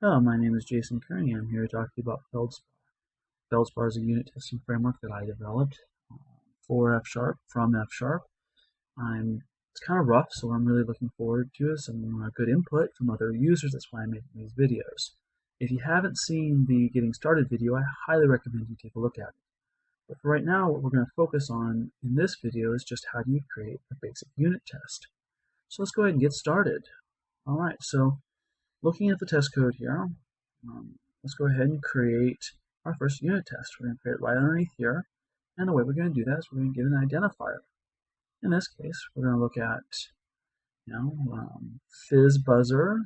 Hello, my name is Jason Kearney. I'm here to talk to you about FeldSpar. FeldSpar is a unit testing framework that I developed for F Sharp, from F Sharp. It's kind of rough, so I'm really looking forward to some good input from other users. That's why I'm making these videos. If you haven't seen the Getting Started video, I highly recommend you take a look at it. But for right now, what we're going to focus on in this video is just how do you create a basic unit test. So let's go ahead and get started. All right, so looking at the test code here, let's go ahead and create our first unit test. We're going to create it right underneath here. And the way we're going to do that is we're going to give an identifier. In this case, we're going to look at fizz buzzer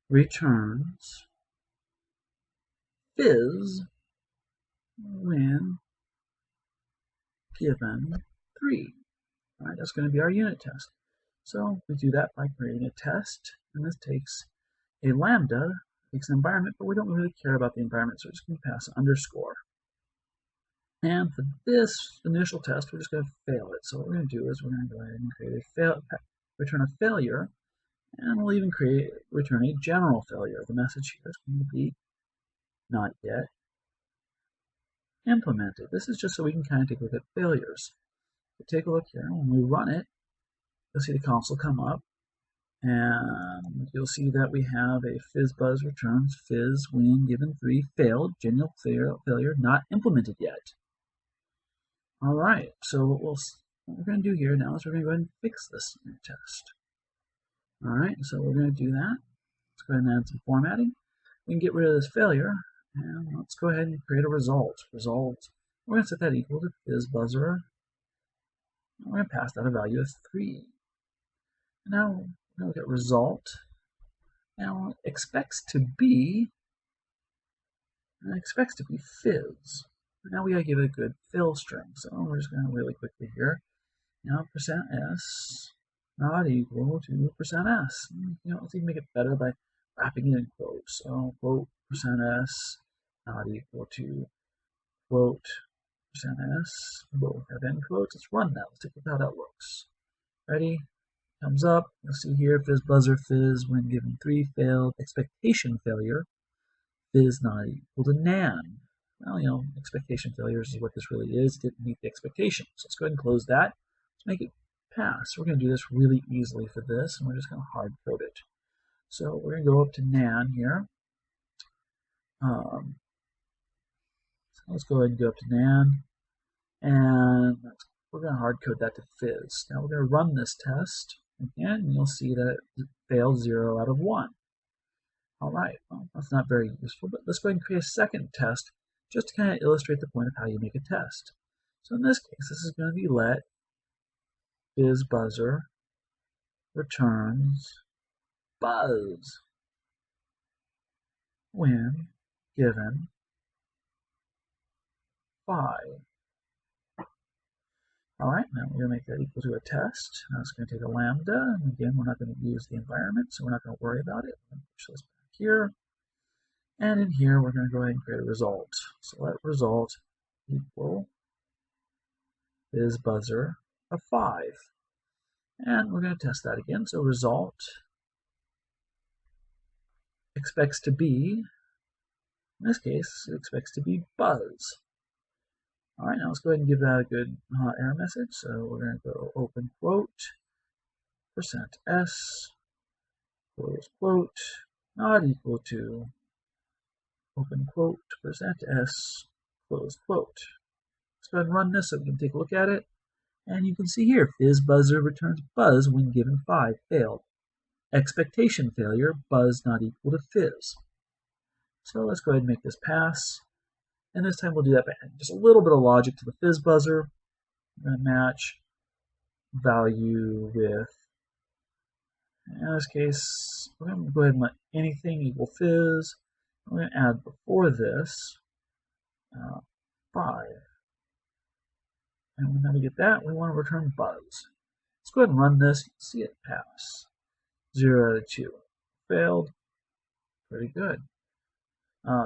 returns fizz when given 3. All right, that's going to be our unit test. So we do that by creating a test, and this takes a lambda, takes an environment, but we don't really care about the environment, so we're just going to pass an underscore. And for this initial test, we're just going to fail it. So what we're going to do is we're going to go ahead and create return a failure, and we'll even return a general failure. The message here is going to be not yet implemented. This is just so we can kind of take a look at failures. So take a look here. When we run it, you'll see the console come up, and you'll see that we have a fizz buzz returns fizz when given 3 failed, general failure not implemented yet. All right, so what we're going to do here now is we're going to go ahead and fix this unit test. All right, so we're going to do that. Let's go ahead and add some formatting. We can get rid of this failure, and let's go ahead and create a result. We're going to set that equal to fizz buzzer. We're going to pass that a value of 3. Now we're going to look at result. Now expects to be fizz. Now we got to give it a good fill string. So we're just going to really quickly here. Now %s not equal to %s. Let's even make it better by wrapping it in quotes. So quote %s not equal to quote %s. Both have end quotes. Let's run that. Let's take a look how that looks. Ready? Comes up. You'll see here fizz buzzer fizz when given 3 failed. Expectation failure. Fizz not equal to nan. Well, expectation failures is what this really is. Didn't meet the expectation. So let's go ahead and close that. Let's make it pass. We're going to do this really easily for this, and we're just going to hard code it. So we're going to go up to nan here. So let's go ahead and go up to nan, and we're going to hard code that to fizz. Now we're going to run this test again, and you'll see that it failed 0 out of 1. All right, well, that's not very useful, but let's go ahead and create a second test just to kind of illustrate the point of how you make a test. So in this case, this is going to be let fizz buzzer returns buzz when given 5. All right, now we're going to make that equal to a test. Now it's going to take a lambda, and again, we're not going to use the environment, so we're not going to worry about it. We're going to push this back here. And in here, we're going to go ahead and create a result. So let result equal fizz buzzer of 5. And we're going to test that again. So result expects to be, in this case, it expects to be buzz. All right, now let's go ahead and give that a good error message. So we're going to go open quote, %s, close quote, not equal to open quote, %s, close quote. Let's go ahead and run this so we can take a look at it. And you can see here, fizz buzzer returns buzz when given 5 failed. Expectation failure, buzz not equal to fizz. So let's go ahead and make this pass. And this time we'll do that by adding just a little bit of logic to the fizz buzzer. We're going to match value with, in this case, we're going to go ahead and let anything equal fizz. We're going to add before this 5. And when we get that, we want to return buzz. Let's go ahead and run this. You can see it pass. 0 out of 2. Failed. Pretty good.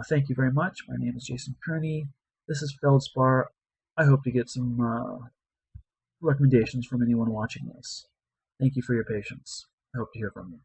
Thank you very much. My name is Jason Kearney. This is FeldSpar. I hope to get some recommendations from anyone watching this. Thank you for your patience. I hope to hear from you.